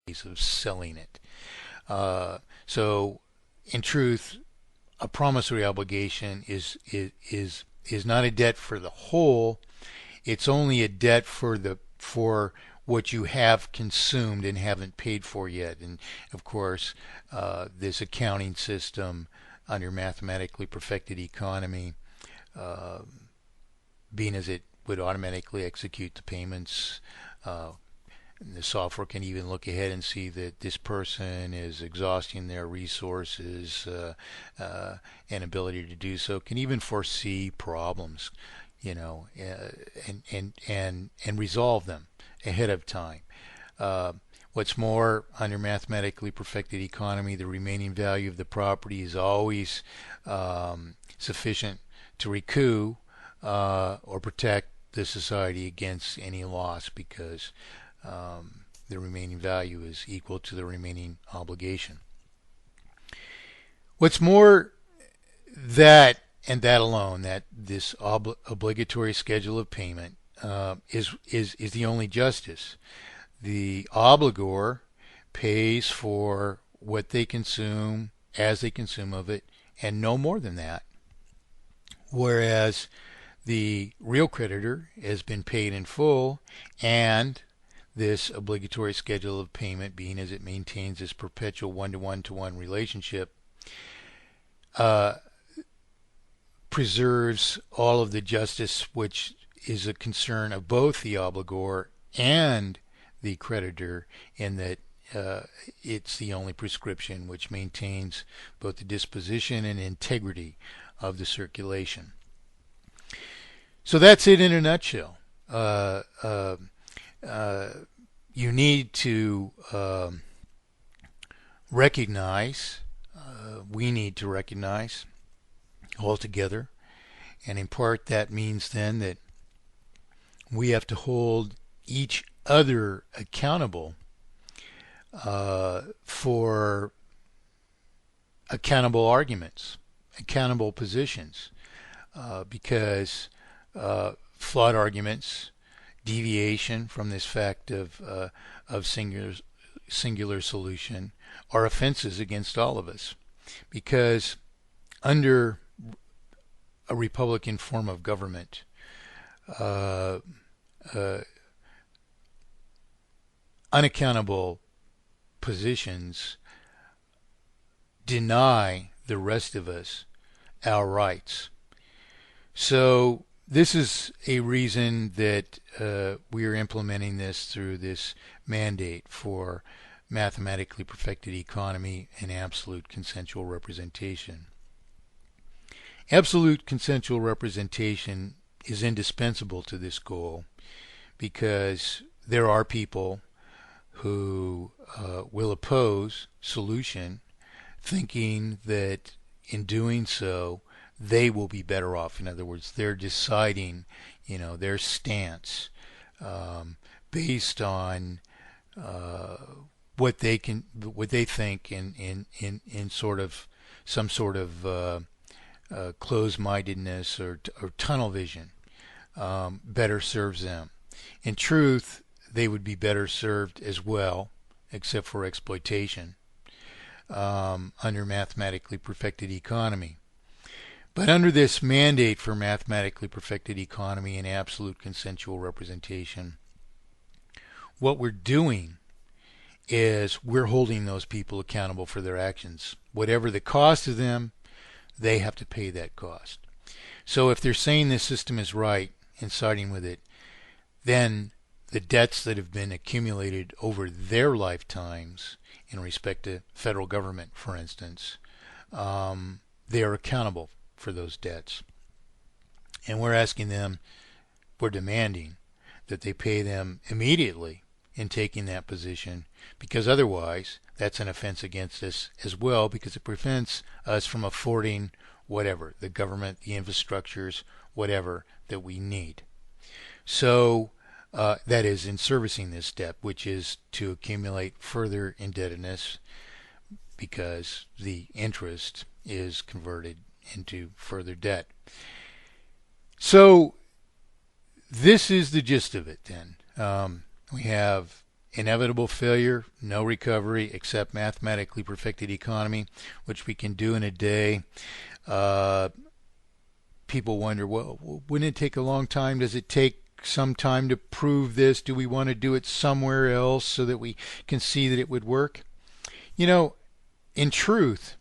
of selling it. So, in truth, a promissory obligation is not a debt for the whole. It's only a debt for what you have consumed and haven't paid for yet. And of course, this accounting system under mathematically perfected economy, uh, being as it would automatically execute the payments. The software can even look ahead and see that this person is exhausting their resources and ability to do so. Can even foresee problems, and resolve them ahead of time. Uh, what's more, under mathematically perfected economy, the remaining value of the property is always sufficient to recoup or protect the society against any loss because the remaining value is equal to the remaining obligation. What's more, that and that alone, that this obligatory schedule of payment is the only justice. The obligor pays for what they consume as they consume of it, and no more than that. Whereas the real creditor has been paid in full, and this obligatory schedule of payment, being as it maintains this perpetual one-to-one-to-one relationship, uh, preserves all of the justice, which is a concern of both the obligor and the creditor, in that it's the only prescription which maintains both the disposition and integrity of the circulation. So that's it in a nutshell. You need to recognize, we need to recognize altogether, and in part that means then that we have to hold each other accountable for accountable arguments, accountable positions, because flawed arguments, deviation from this fact of singular solution, are offenses against all of us. Because under a republican form of government, uh, uh, unaccountable positions deny the rest of us our rights. So this is a reason that we are implementing this through this mandate for mathematically perfected economy and absolute consensual representation. Absolute consensual representation is indispensable to this goal because there are people who will oppose solution, thinking that in doing so they will be better off. In other words, they're deciding, their stance based on what they think in sort of some sort of closed-mindedness or tunnel vision better serves them. In truth, they would be better served as well, except for exploitation, under mathematically perfected economy. But under this mandate for mathematically perfected economy and absolute consensual representation, what we're doing is we're holding those people accountable for their actions. Whatever the cost of them, they have to pay that cost. So if they're saying this system is right and siding with it, then the debts that have been accumulated over their lifetimes in respect to federal government, for instance, they are accountable for those debts. And we're demanding that they pay them immediately in taking that position, because otherwise that's an offense against us as well, because it prevents us from affording whatever, the government, the infrastructures, whatever that we need. So that is in servicing this debt, which is to accumulate further indebtedness because the interest is converted into further debt. So this is the gist of it then. We have inevitable failure, no recovery except mathematically perfected economy, which we can do in a day. Uh, People wonder, well, wouldn't it take a long time? Does it take some time to prove this? Do we want to do it somewhere else so that we can see that it would work? You know, in truth,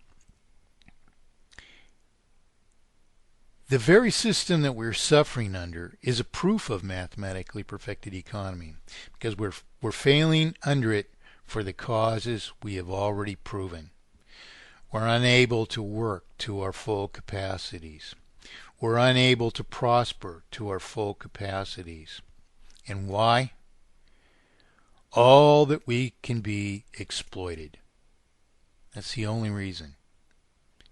the very system that we're suffering under is a proof of mathematically perfected economy, because we're failing under it for the causes we have already proven. We're unable to work to our full capacities. We're unable to prosper to our full capacities. And why? All that we can be exploited. That's the only reason,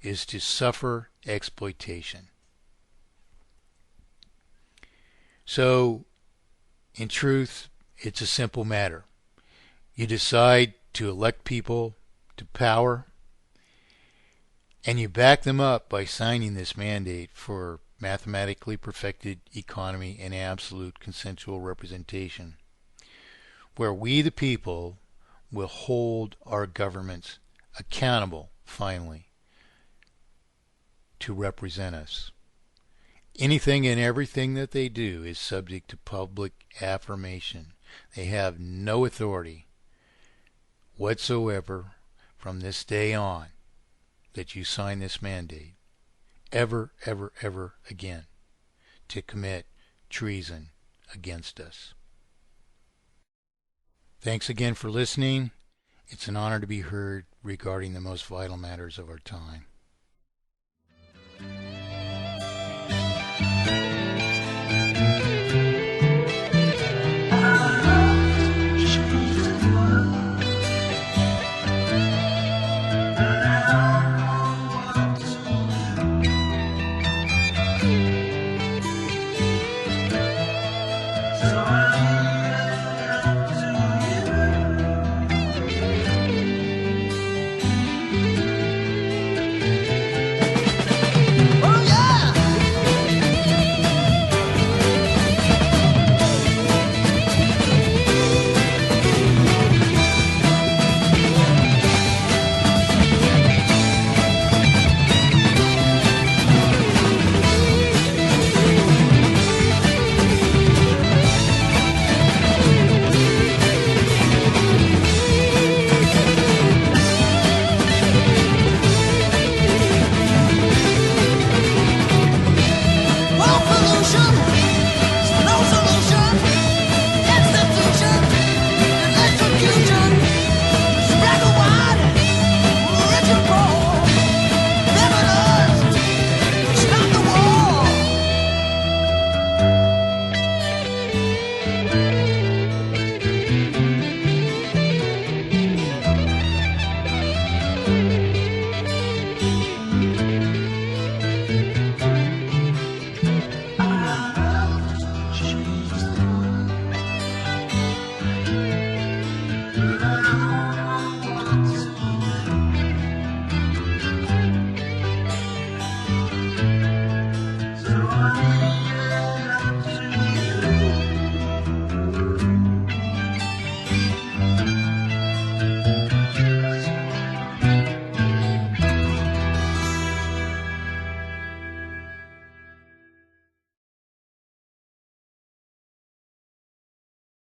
is to suffer exploitation. So, in truth, it's a simple matter. You decide to elect people to power, and you back them up by signing this mandate for mathematically perfected economy and absolute consensual representation, where we the people will hold our governments accountable, finally, to represent us. Anything and everything that they do is subject to public affirmation. They have no authority whatsoever from this day on that you sign this mandate, ever, ever, ever again, to commit treason against us. Thanks again for listening. It's an honor to be heard regarding the most vital matters of our time.